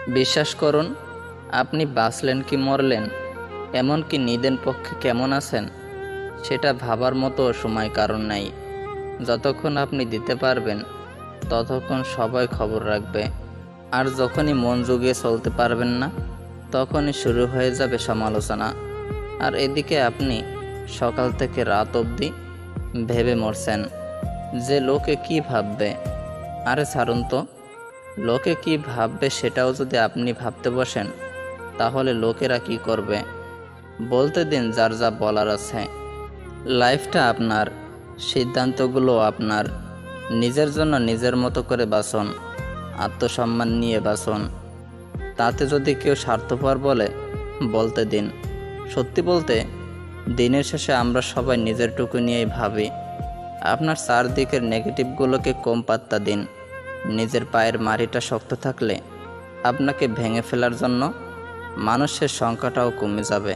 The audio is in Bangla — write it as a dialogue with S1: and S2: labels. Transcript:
S1: বিশ্বাস করুন, আপনি বাঁচলেন কি মরলেন, এমনকি নিদেন পক্ষে কেমন আছেন, সেটা ভাবার মতো সময় কারণ নাই। যতক্ষণ আপনি দিতে পারবেন ততক্ষণ সবাই খবর রাখবে, আর যখনই মন জুগিয়ে চলতে পারবেন না তখনই শুরু হয়ে যাবে সমালোচনা। আর এদিকে আপনি সকাল থেকে রাত অবধি ভেবে মরছেন যে লোকে কি ভাববে। আরে ছাড়ুন তো, লোকে কি ভাববে সেটাও যদি আপনি ভাবতে বসেন তাহলে লোকেরা কি করবে বলতে দিন, যার যা বলার আছে। লাইফটা আপনার, সিদ্ধান্তগুলো আপনার। নিজের জন্য নিজের মতো করে বাঁচুন, আত্মসম্মান নিয়ে বাঁচুন। তাতে যদি কেউ স্বার্থপর বলে, বলতে দিন। সত্যি বলতে, দিনের শেষে আমরা সবাই নিজেরটুকু নিয়েই ভাবি। আপনার চারদিকের নেগেটিভগুলোকে কম পাত্তা দিন। নিজের পায়ের মাটিটা শক্ত থাকলে আপনাকে ভেঙে ফেলার জন্য মানুষের সংখ্যাটাও কমে যাবে।